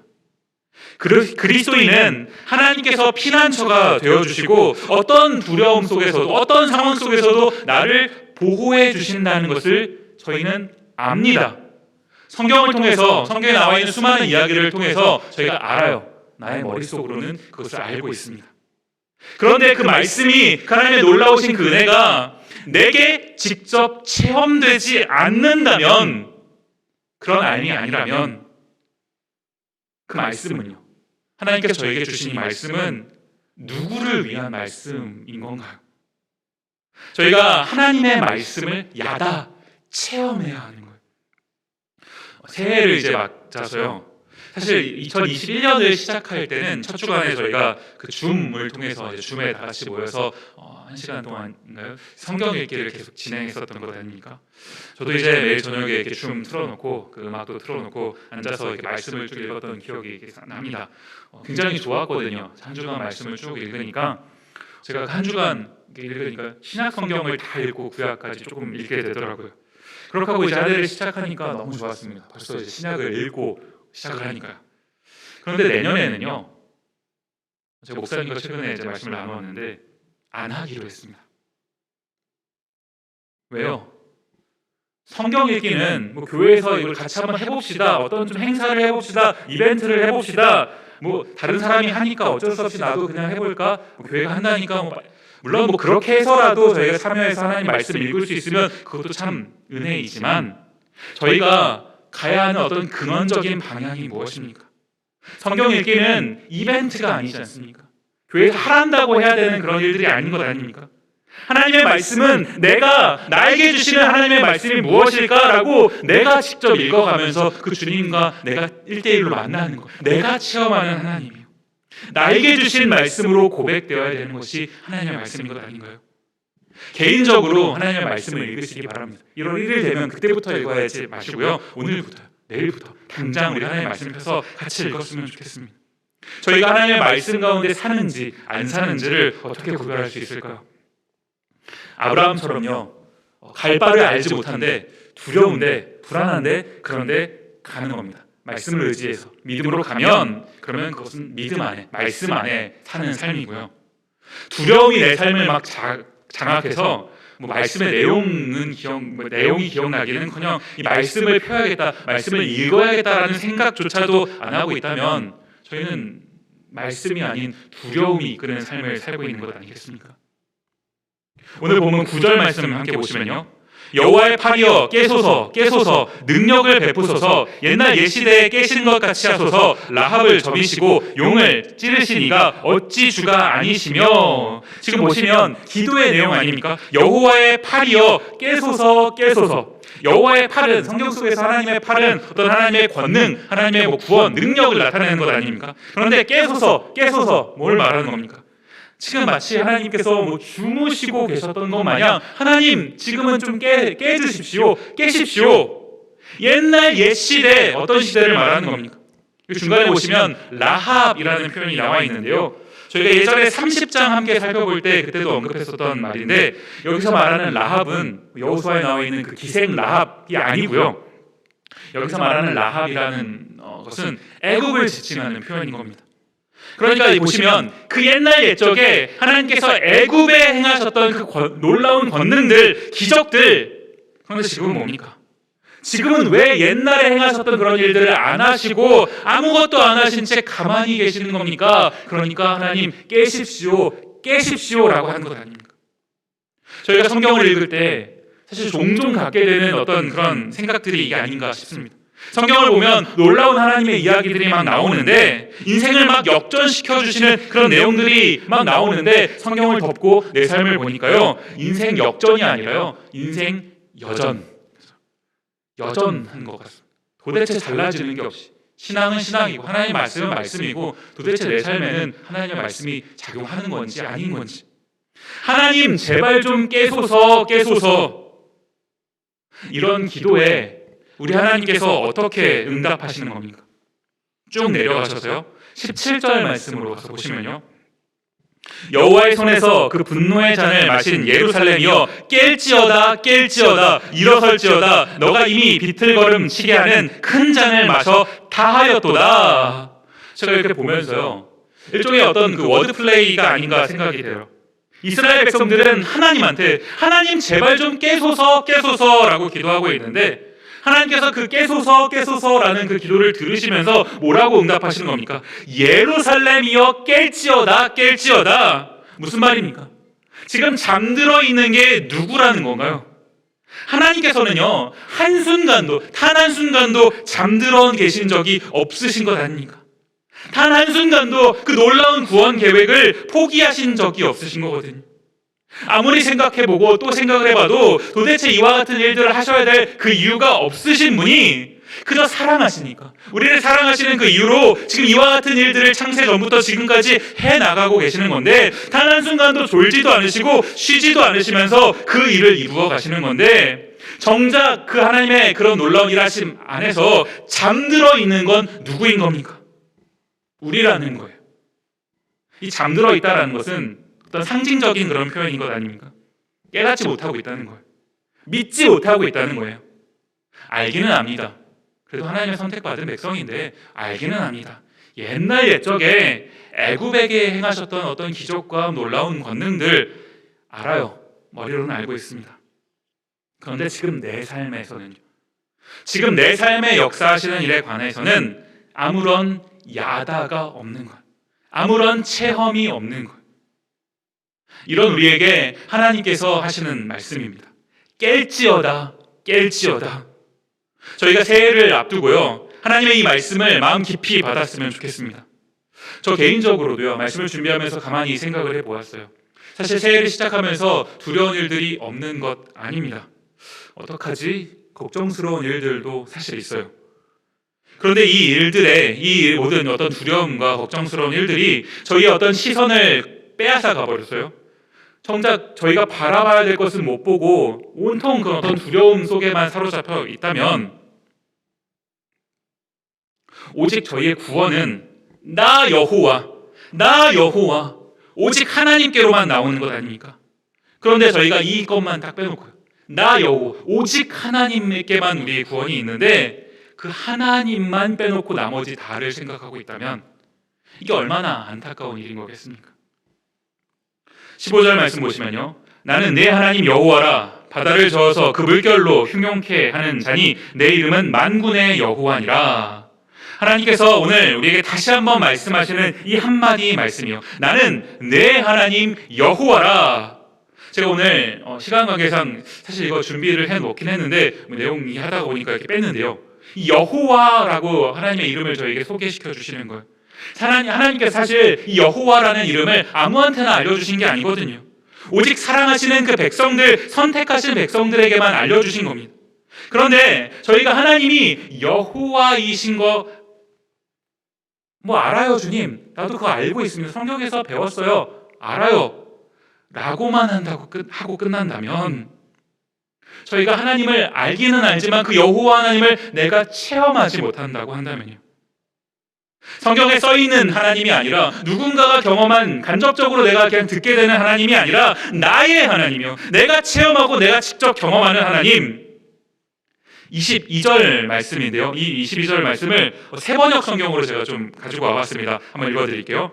그리스도인은 하나님께서 피난처가 되어주시고 어떤 두려움 속에서도, 어떤 상황 속에서도 나를 보호해 주신다는 것을 저희는 압니다. 성경을 통해서, 성경에 나와 있는 수많은 이야기를 통해서 저희가 알아요. 나의 머릿속으로는 그것을 알고 있습니다. 그런데 그 말씀이, 하나님의 놀라우신 그 은혜가 내게 직접 체험되지 않는다면, 그런 알미 아니라면 그 말씀은요, 하나님께서 저에게 주신 이 말씀은 누구를 위한 말씀인 건가요? 저희가 하나님의 말씀을 야다 체험해야 하는 거예요. 새해를 이제 맞아서요, 사실 2021년을 시작할 때는 첫 주간에 저희가 그 줌을 통해서 이제 줌에 다 같이 모여서 1시간 동안인가요? 성경 읽기를 계속 진행했었던 것 아닙니까? 저도 이제 매일 저녁에 이렇게 줌 틀어놓고 그 음악도 틀어놓고 앉아서 이렇게 말씀을 쭉 읽었던 기억이 납니다. 굉장히 좋았거든요. 한 주간 말씀을 쭉 읽으니까, 제가 한 주간 읽으니까 신약 성경을 다 읽고 구약까지 조금 읽게 되더라고요. 그렇게 하고 이제 한 해를 시작하니까 너무 좋았습니다. 벌써 이제 신약을 읽고 시작을 하니까요. 그런데 내년에는요, 제가 목사님과 최근에 이제 말씀을 나누었는데 안 하기로 했습니다. 왜요? 성경 읽기는 뭐 교회에서 이걸 같이 한번 해봅시다, 어떤 좀 행사를 해봅시다, 이벤트를 해봅시다, 뭐 다른 사람이 하니까 어쩔 수 없이 나도 그냥 해볼까, 뭐 교회가 한다니까 물론 뭐 그렇게 해서라도 저희가 참여해서 하나님 말씀을 읽을 수 있으면 그것도 참 은혜이지만, 저희가 가야 하는 어떤 근원적인 방향이 무엇입니까? 성경 읽기는 이벤트가 아니지 않습니까? 교회에서 하란다고 해야 되는 그런 일들이 아닌 것 아닙니까? 하나님의 말씀은 내가 나에게 주시는 하나님의 말씀이 무엇일까라고 내가 직접 읽어가면서 그 주님과 내가 1대1로 만나는 것, 내가 체험하는 하나님이요, 나에게 주신 말씀으로 고백되어야 되는 것이 하나님의 말씀인 것 아닌가요? 개인적으로 하나님의 말씀을 읽으시기 바랍니다. 1월 1일 되면 그때부터 읽어야지 마시고요, 오늘부터, 내일부터 당장 우리 하나님의 말씀을 펴서 같이 읽었으면 좋겠습니다. 저희가 하나님의 말씀 가운데 사는지 안 사는지를 어떻게 구별할 수 있을까요? 아브라함처럼요, 갈 바를 알지 못한데 두려운데 불안한데 그런데 가는 겁니다. 말씀을 의지해서 믿음으로 가면, 그러면 그것은 믿음 안에, 말씀 안에 사는 삶이고요. 두려움이 내 삶을 막 장악해서 뭐 말씀의 내용이 기억나기는커녕 이 말씀을 펴야겠다, 말씀을 읽어야겠다라는 생각조차도 안 하고 있다면 저희는 말씀이 아닌 두려움이 이끄는 삶을 살고 있는 것 아니겠습니까? 오늘 보면 9절 말씀 함께 보시면요, 여호와의 팔이여 깨소서 깨소서 능력을 베푸소서 옛날 옛시대에 깨신 것 같이 하소서 라합을 점이시고 용을 찌르신 이가 어찌 주가 아니시며. 지금 보시면 기도의 내용 아닙니까? 여호와의 팔이여 깨소서 깨소서. 여호와의 팔은, 성경 속에서 하나님의 팔은 어떤 하나님의 권능, 하나님의 뭐 구원, 능력을 나타내는 것 아닙니까? 그런데 깨소서 깨소서 뭘 말하는 겁니까? 지금 마치 하나님께서 뭐 주무시고 계셨던 것 마냥 하나님 지금은 좀 깨주십시오, 깨십시오. 옛날 옛 시대, 어떤 시대를 말하는 겁니까? 중간에 보시면 라합이라는 표현이 나와 있는데요, 저희가 예전에 30장 함께 살펴볼 때 그때도 언급했었던 말인데, 여기서 말하는 라합은 여호수아에 나와 있는 그 기생 라합이 아니고요, 여기서 말하는 라합이라는 것은 애굽을 지칭하는 표현인 겁니다. 그러니까 보시면 그 옛날 옛적에 하나님께서 애굽에 행하셨던 그 놀라운 권능들, 기적들, 그런데 지금은 뭡니까? 지금은 왜 옛날에 행하셨던 그런 일들을 안 하시고 아무것도 안 하신 채 가만히 계시는 겁니까? 그러니까 하나님 깨십시오, 깨십시오라고 하는 것 아닙니까? 저희가 성경을 읽을 때 사실 종종 갖게 되는 어떤 그런 생각들이 이게 아닌가 싶습니다. 성경을 보면 놀라운 하나님의 이야기들이 막 나오는데, 인생을 막 역전시켜 주시는 그런 내용들이 막 나오는데, 성경을 덮고 내 삶을 보니까요, 인생 역전이 아니라요, 인생 여전한 것 같습니다. 도대체 달라지는 게 없이, 신앙은 신앙이고 하나님의 말씀은 말씀이고, 도대체 내 삶에는 하나님의 말씀이 작용하는 건지 아닌 건지, 하나님 제발 좀 깨소서 이런 기도에 우리 하나님께서 어떻게 응답하시는 겁니까? 쭉 내려가셔서요, 17절 말씀으로 가서 보시면요, 여호와의 손에서 그 분노의 잔을 마신 예루살렘이여, 깰지어다 일어설지어다, 너가 이미 비틀거름 치게 하는 큰 잔을 마셔 다하였도다. 제가 이렇게 보면서요, 일종의 어떤 그 워드 플레이가 아닌가 생각이 돼요. 이스라엘 백성들은 하나님한테 하나님 제발 좀 깨소서라고 기도하고 있는데, 하나님께서 그 깨소서라는 그 기도를 들으시면서 뭐라고 응답하시는 겁니까? 예루살렘이여 깰지어다. 무슨 말입니까? 지금 잠들어 있는 게 누구라는 건가요? 하나님께서는요, 단 한순간도 잠들어 계신 적이 없으신 것 아닙니까? 단 한순간도 그 놀라운 구원 계획을 포기하신 적이 없으신 거거든요. 아무리 생각해보고 또 생각을 해봐도 도대체 이와 같은 일들을 하셔야 될 그 이유가 없으신 분이 그저 사랑하시니까, 우리를 사랑하시는 그 이유로 지금 이와 같은 일들을 창세 전부터 지금까지 해나가고 계시는 건데, 단 한순간도 졸지도 않으시고 쉬지도 않으시면서 그 일을 이루어 가시는 건데, 정작 그 하나님의 그런 놀라운 일하심 안에서 잠들어 있는 건 누구인 겁니까? 우리라는 거예요. 이 잠들어 있다라는 것은 어떤 상징적인 그런 표현인 것 아닙니까? 깨닫지 못하고 있다는 거예요. 믿지 못하고 있다는 거예요. 알기는 압니다. 그래도 하나님의 선택받은 백성인데 알기는 압니다. 옛적에 애굽에게 행하셨던 어떤 기적과 놀라운 권능들 알아요. 머리로는 알고 있습니다. 그런데 지금 내 삶에서는요, 지금 내 삶에 역사하시는 일에 관해서는 아무런 야다가 없는 것, 아무런 체험이 없는 것, 이런 우리에게 하나님께서 하시는 말씀입니다. 깰지어다. 저희가 새해를 앞두고요, 하나님의 이 말씀을 마음 깊이 받았으면 좋겠습니다. 저 개인적으로도요, 말씀을 준비하면서 가만히 생각을 해보았어요. 사실 새해를 시작하면서 두려운 일들이 없는 것 아닙니다. 어떡하지? 걱정스러운 일들도 사실 있어요. 그런데 이 모든 어떤 두려움과 걱정스러운 일들이 저희의 어떤 시선을 빼앗아 가버렸어요. 정작 저희가 바라봐야 될 것은 못 보고 온통 그 어떤 두려움 속에만 사로잡혀 있다면, 오직 저희의 구원은 나 여호와 오직 하나님께로만 나오는 것 아닙니까? 그런데 저희가 이것만 딱 빼놓고요, 나 여호와 오직 하나님께만 우리의 구원이 있는데, 그 하나님만 빼놓고 나머지 다를 생각하고 있다면 이게 얼마나 안타까운 일인 거겠습니까? 15절 말씀 보시면요, 나는 내 하나님 여호와라, 바다를 저어서 그 물결로 흉용케 하는 자니 내 이름은 만군의 여호와니라. 하나님께서 오늘 우리에게 다시 한번 말씀하시는 이 한마디 말씀이요, 나는 내 하나님 여호와라. 제가 오늘 시간 관계상 사실 이거 준비를 해놓긴 했는데 내용이 하다 보니까 이렇게 뺐는데요, 이 여호와라고 하나님의 이름을 저에게 소개시켜 주시는 거예요. 하나님께서 사실 이 여호와라는 이름을 아무한테나 알려주신 게 아니거든요. 오직 사랑하시는 그 백성들, 선택하신 백성들에게만 알려주신 겁니다. 그런데 저희가 하나님이 여호와이신 거 알아요 주님, 나도 그거 알고 있습니다, 성경에서 배웠어요, 알아요 라고만 하고 끝난다면, 저희가 하나님을 알기는 알지만 그 여호와 하나님을 내가 체험하지 못한다고 한다면요, 성경에 써있는 하나님이 아니라 누군가가 경험한, 간접적으로 내가 그냥 듣게 되는 하나님이 아니라 나의 하나님이요, 내가 체험하고 내가 직접 경험하는 하나님. 22절 말씀인데요, 이 22절 말씀을 세번역 성경으로 제가 좀 가지고 와봤습니다. 한번 읽어드릴게요.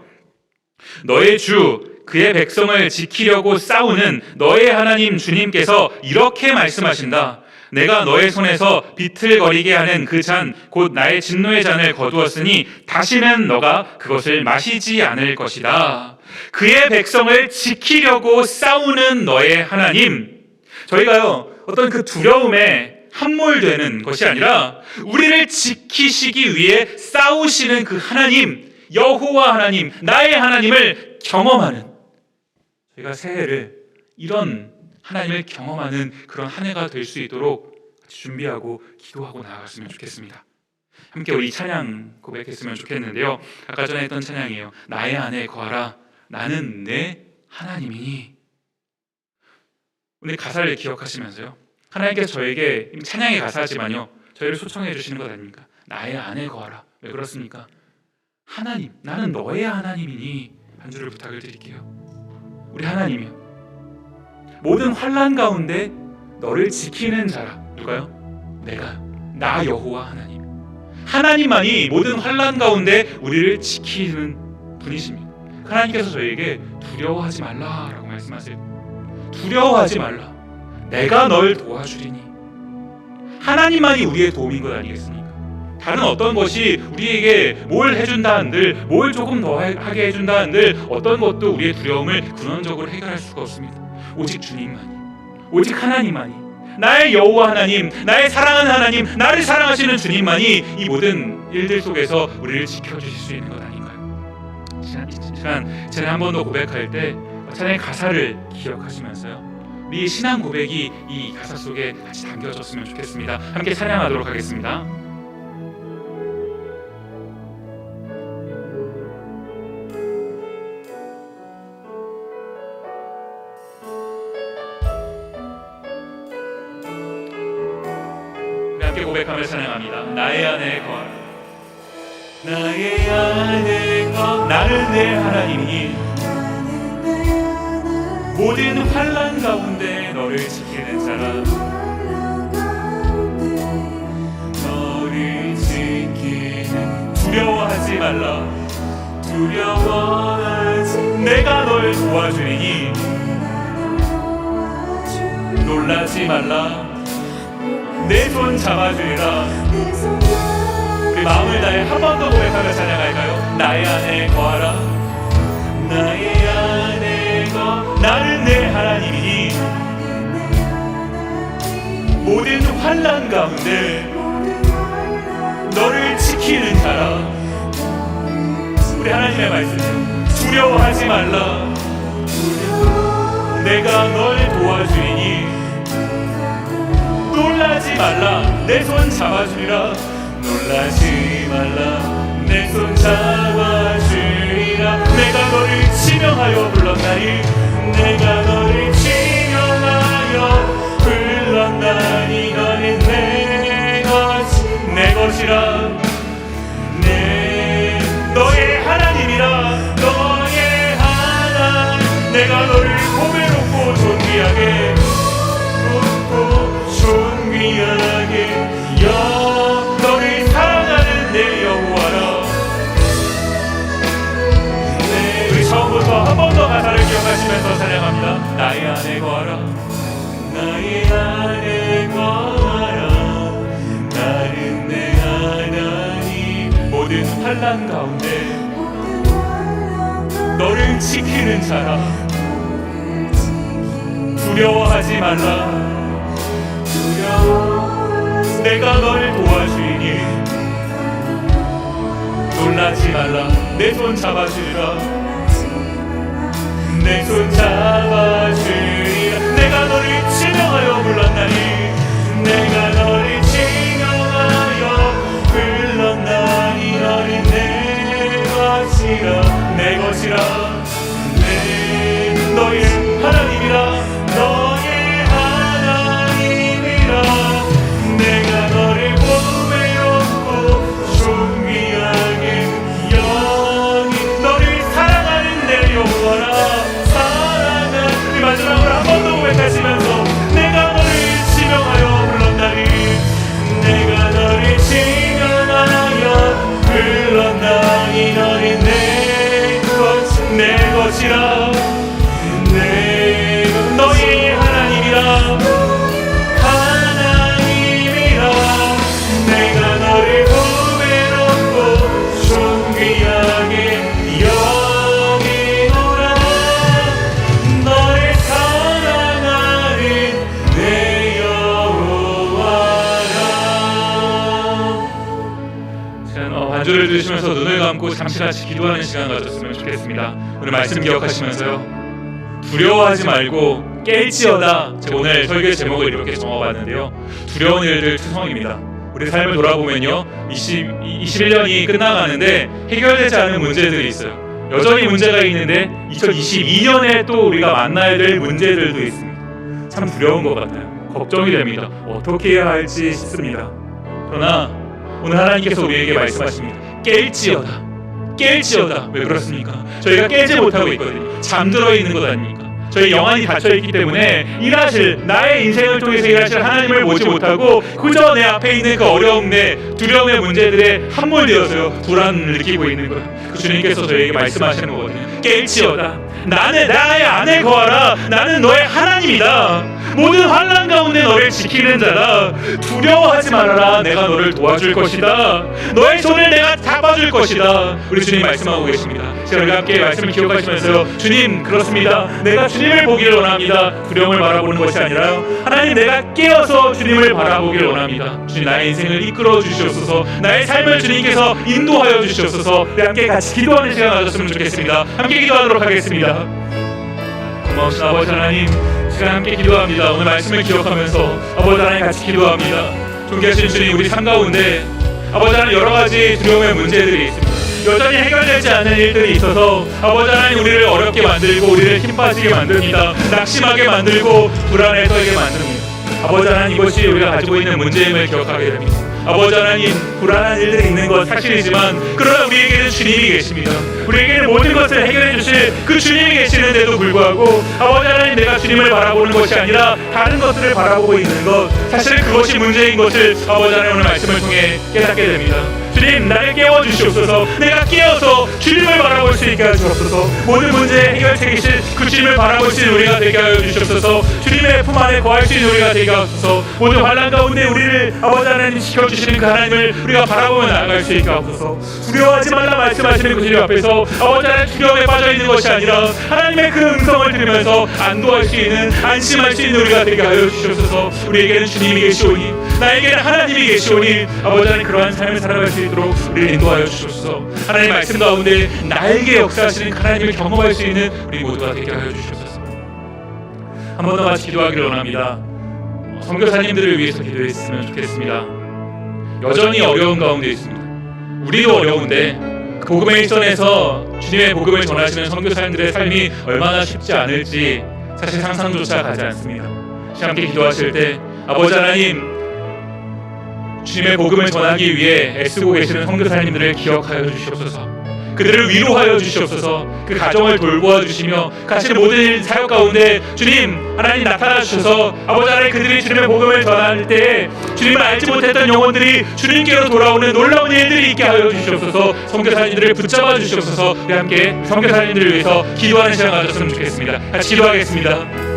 너의 주 그의 백성을 지키려고 싸우는 너의 하나님 주님께서 이렇게 말씀하신다. 내가 너의 손에서 비틀거리게 하는 그 잔, 곧 나의 진노의 잔을 거두었으니 다시는 너가 그것을 마시지 않을 것이다. 그의 백성을 지키려고 싸우는 너의 하나님. 저희가요, 어떤 그 두려움에 함몰되는 것이 아니라 우리를 지키시기 위해 싸우시는 그 하나님, 여호와 하나님, 나의 하나님을 경험하는, 저희가 새해를 이런 하나님을 경험하는 그런 한 해가 될 수 있도록 준비하고 기도하고 나아갔으면 좋겠습니다. 함께 우리 찬양 고백했으면 좋겠는데요. 아까 전에 했던 찬양이에요. 나의 안에 거하라, 나는 내 하나님이니. 오늘 가사를 기억하시면서요, 하나님께서 저에게 찬양의 가사지만요, 저희를 초청해 주시는 것 아닙니까? 나의 안에 거하라. 왜 그렇습니까? 하나님, 나는 너의 하나님이니 한 줄을 부탁을 드릴게요. 우리 하나님이요, 모든 환난 가운데 너를 지키는 자라. 누가요? 내가요. 나 여호와 하나님. 하나님만이 모든 환난 가운데 우리를 지키는 분이십니다. 하나님께서 저에게 두려워하지 말라라고 말씀하세요. 두려워하지 말라. 내가 널 도와주리니. 하나님만이 우리의 도움인 것 아니겠습니까? 다른 어떤 것이 우리에게 뭘 해준다 한들, 뭘 조금 더 하게 해준다 한들 어떤 것도 우리의 두려움을 근원적으로 해결할 수가 없습니다. 오직 주님만이, 오직 하나님만이, 나의 여호와 하나님, 나의 사랑하는 하나님, 나를 사랑하시는 주님만이 이 모든 일들 속에서 우리를 지켜주실 수 있는 것 아닌가요? 지난 한 번 더 고백할 때 찬양의 가사를 기억하시면서요, 우리 신앙 고백이 이 가사 속에 같이 담겨졌으면 좋겠습니다. 함께 찬양하도록 하겠습니다. 함께 고백하며 찬양합니다. 나의 안에 거하라, 나의 안에 거, 나는 내 하나님이니 모든 환난 가운데 너를 지키는 자라. 너를 지키는, 두려워하지 말라, 두려워하지, 내가 널 도와주리니 놀라지 말라, 내 손 잡아주리라. 우리 마음을 다해 한 번 더 고백하며 찬양할까요? 나의 안에 거하라, 나의 안에 거, 나는 내 하나님이니 모든 환난 가운데 너를 지키는 자라. 우리 하나님의 말씀, 두려워하지 말라, 내가 널 도와주리니 놀라지 말라, 내 손 잡아주리라. 놀라지 말라, 내 손 잡아주리라. 내가 너를 지명하여 불렀나니, 내가 너를 지명하여 불렀나니 너는 내 것이라. 너의 하나님이라, 너의 하나님. 내가 너를 보배롭고 존귀하게, 존귀하게 너를 사랑하는 내 여호와라. 우리 처음부터 한 번 더 가사를 기억하시면서 찬양합니다. 나의 안에 거하라, 나의 안에 거하라, 나는 내 하나님 모든 환난 가운데 너를 지키는 자라. 두려워하지 말라, 내가 널 도와주리니 놀라지 말라, 내 손 잡아주리라. 내 손 잡아주리라. 내가 너를 지명하여 불렀나니, 내가 너를 지명하여 불렀나니 너는 내 것이라, 내 것이라. 너의 하나님이라, 너의 하나님이라. 내가 너를 보배롭고 존귀하게 영이 너를 사랑하는 내 여호와라. 사랑하는, 마지막으로 한 번 더 고백하시면서 내가 너를 지명하여 불렀나니, 내가 너를 지명하여 불렀나니 너는 내 것이라. 너희 하나님이라, 하나님이라. 내가 너를 보배롭고 존귀하게 여기노라. 너를 사랑하는 구절을 들으시면서 눈을 감고 잠시 같이 기도하는 시간 가졌으면 좋겠습니다. 오늘 말씀 기억하시면서요, 두려워하지 말고 깰지어다. 제가 오늘 설교 제목을 이렇게 정해봤는데요, 두려운 일들 투성입니다. 우리 삶을 돌아보면요, 21년이 끝나가는데 해결되지 않은 문제들이 있어요. 여전히 문제가 있는데 2022년에 또 우리가 만나야 될 문제들도 있습니다. 참 두려운 것 같아요. 걱정이 됩니다. 어떻게 해야 할지 싶습니다. 그러나 오늘 하나님께서 우리에게 말씀하십니다. 깰지어다. 왜 그렇습니까? 저희가 깨지 못하고 있거든요. 잠들어 있는 것 아닙니까? 저희 영안이 닫혀있기 때문에 일하실, 나의 인생을 통해서 일하실 하나님을 보지 못하고 그저 내 앞에 있는 그 어려움의, 두려움의 문제들에 함몰되어서 불안을 느끼고 있는 거예요. 그 주님께서 저희에게 말씀하시는 거거든요. 깰지어다. 나의 안에 거하라. 나는 너의 하나님이다. 모든 환난 가운데 너를 지키는 자다. 두려워하지 말아라. 내가 너를 도와줄 것이다. 너의 손을 내가 잡아줄 것이다. 우리 주님 말씀하고 계십니다. 제가 우리 함께 말씀을 기억하시면서요, 주님, 그렇습니다. 내가 주님을 보기를 원합니다. 두려움을 바라보는 것이 아니라 하나님, 내가 깨어서 주님을 바라보기를 원합니다. 주님, 나의 인생을 이끌어 주시옵소서. 나의 삶을 주님께서 인도하여 주시옵소서. 우리 함께 같이 기도하는 시간 가졌으면 좋겠습니다. 함께 기도하도록 하겠습니다. 고마우신 아버지 하나님, 시간 함께 기도합니다. 오늘 말씀을 기억하면서 아버지 하나님 같이 기도합니다. 존귀하신 주님, 우리 삶 가운데 아버지 하나님 여러 가지 두려움의 문제들이 있습니다. 여전히 해결되지 않는 일들이 있어서 아버지 하나님, 우리를 어렵게 만들고 우리를 힘 빠지게 만듭니다. 낙심하게 만들고 불안에 떨게 만듭니다. 아버지 하나님, 이것이 우리가 가지고 있는 문제임을 기억하게 됩니다. 아버지 하나님, 불안한 일들이 있는 것 사실이지만 그러나 우리에게는 주님이 계십니다. 우리에게는 모든 것을 해결해 주실 그 주님이 계시는데도 불구하고 아버지 하나님, 내가 주님을 바라보는 것이 아니라 다른 것들을 바라보고 있는 것, 사실 그것이 문제인 것을 아버지 하나님 오늘 말씀을 통해 깨닫게 됩니다. 주님, 나를 깨워주시옵소서. 내가 깨어서 주님을 바라볼 수 있게 하시옵소서. 모든 문제의 해결책이신 그 주님을 바라볼 수 있는 우리가 되게 하여 주시옵소서. 주님의 품 안에 거할 수 있는 우리가 되게 하옵소서. 모든 환난 가운데 우리를 아버지 하나님 지켜주시는 그 하나님을 우리가 바라보며 나아갈 수 있게 하옵소서. 두려워하지 말라 말씀하시는 그 주님 앞에서 아버지 하나님 두려움에 빠져있는 것이 아니라 하나님의 그 음성을 들으면서 안도할 수 있는, 안심할 수 있는 우리가 되게 하여 주시옵소서. 우리에게는 주님이 계시오니, 나에게는 하나님이 계시오니 아버지 하나님, 그러한 삶을 살아갈 수 있도록 우리를 인도하여 주시옵소서. 하나님 말씀 가운데 나에게 역사하시는 하나님을 경험할 수 있는 우리 모두가 되게 하여 주시옵소서. 한 번 더 같이 기도하기를 원합니다. 선교사님들을 위해서 기도했으면 좋겠습니다. 여전히 어려운 가운데 있습니다. 우리도 어려운데 그 복음의 일선에서 주님의 복음을 전하시는 선교사님들의 삶이 얼마나 쉽지 않을지 사실 상상조차 가지 않습니다. 함께 기도하실 때 아버지 하나님, 주님의 복음을 전하기 위해 애쓰고 계시는 선교사님들을 기억하여 주시옵소서. 그들을 위로하여 주시옵소서. 그 가정을 돌보아 주시며 가시는 모든 사역 가운데 주님 하나님 나타나 주셔서 아버지 하나님, 그들이 주님의 복음을 전할 때 주님을 알지 못했던 영혼들이 주님께로 돌아오는 놀라운 일들이 있게 하여 주시옵소서. 선교사님들을 붙잡아 주시옵소서. 우리 함께 선교사님들을 위해서 기도하는 시간 가졌으면 좋겠습니다. 같이 기도하겠습니다.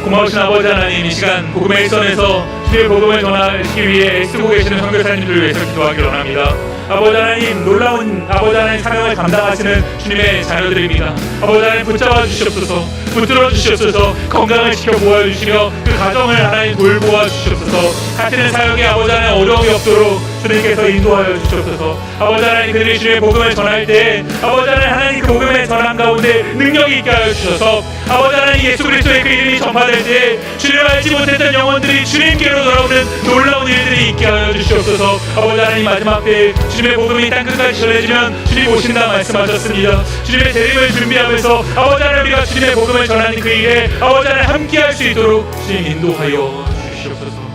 고마우신 아버지 하나님, 이 시간 복음의 일선에서 주님의 복음을 전하기 위해 애쓰고 계시는 선교사님들을 위해서 기도하기를 원합니다. 아버지 하나님, 놀라운 아버지 하나님 사명을 감당하시는 주님의 자녀들입니다. 아버지 하나님, 붙잡아 주시옵소서. 붙들어 주시옵소서. 건강을 지켜 보아 주시며 그 가정을 하나님 돌보아 주시옵소서. 하시는 사역에 아버지 하나님 어려움이 없도록 주님께서 인도하여 주시옵소서. 아버지 하나님, 그들이 주님의 복음을 전할 때 아버지 하나님 그 복음의 전함 가운데 능력이 있게 하여 주셔서 아버지 하나님, 예수 그리스도의 그 이름이 전파될 때 주님을 알지 못했던 영혼들이 주님께로 돌아오는 놀라운 일들이 있게 하여 주시옵소서. 아버지 하나님, 마지막 때에 주님의 복음이 땅끝까지 전해지면 주님 오신다 말씀하셨습니다. 주님의 재림을 준비하면서 아버지 하나님, 우리가 주님의 복음을 전하는 그 일에 아버지 하나님 함께 할 수 있도록 주님 인도하여 주시옵소서.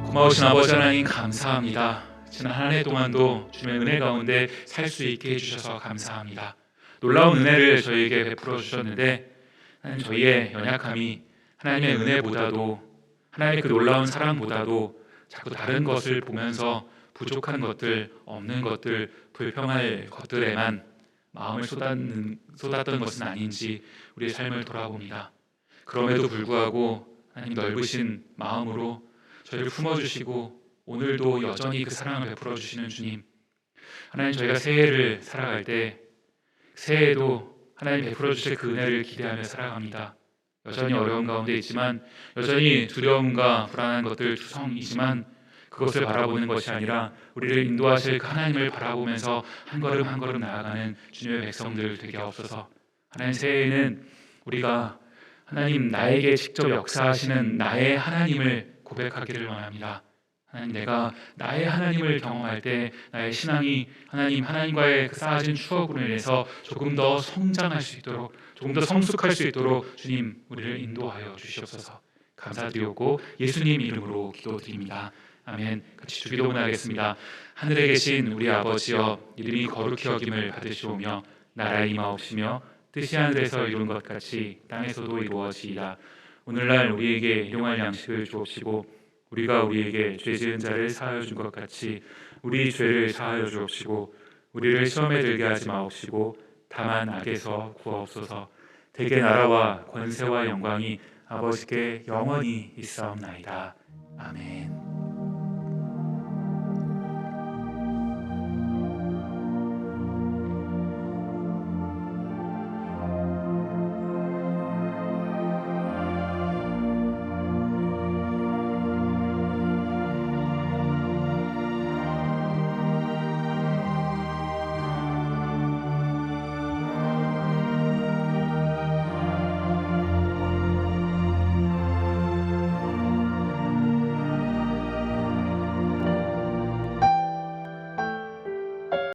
고마우신 아버지 하나님, 감사합니다. 지난 한 해 동안도 주님의 은혜 가운데 살 수 있게 해주셔서 감사합니다. 놀라운 은혜를 저희에게 베풀어 주셨는데 하나님, 저희의 연약함이 하나님의 은혜보다도 하나님의 그 놀라운 사랑보다도 자꾸 다른 것을 보면서 부족한 것들, 없는 것들, 불평할 것들에만 마음을 쏟았던 것은 아닌지 우리의 삶을 돌아봅니다. 그럼에도 불구하고 하나님 넓으신 마음으로 저희를 품어주시고 오늘도 여전히 그 사랑을 베풀어 주시는 주님, 하나님, 저희가 새해를 살아갈 때 새해에도 하나님 베풀어 주실 그 은혜를 기대하며 살아갑니다. 여전히 어려운 가운데 있지만, 여전히 두려움과 불안한 것들 투성이지만 그것을 바라보는 것이 아니라 우리를 인도하실 그 하나님을 바라보면서 한 걸음 한 걸음 나아가는 주님의 백성들 되게 하옵소서. 하나님, 새해에는 우리가 하나님, 나에게 직접 역사하시는 나의 하나님을 고백하기를 원합니다. 하나님, 내가 나의 하나님을 경험할 때 나의 신앙이 하나님과의 그 쌓아진 추억으로 인해서 조금 더 성장할 수 있도록, 조금 더 성숙할 수 있도록 주님, 우리를 인도하여 주시옵소서. 감사드리고 예수님 이름으로 기도드립니다. 아멘. 같이 주기도문 하겠습니다. 하늘에 계신 우리 아버지여, 이름이 거룩히 여김을 받으시오며 나라의 임하옵시며 뜻이 하늘에서 이룬 것 같이 땅에서도 이루어지이다. 오늘날 우리에게 일용할 양식을 주옵시고 우리가 우리에게 죄 지은 자를 사하여 준 것 같이 우리 죄를 사하여 주옵시고 우리를 시험에 들게 하지 마옵시고 다만 악에서 구하옵소서. 대개 나라와 권세와 영광이 아버지께 영원히 있사옵나이다. 아멘.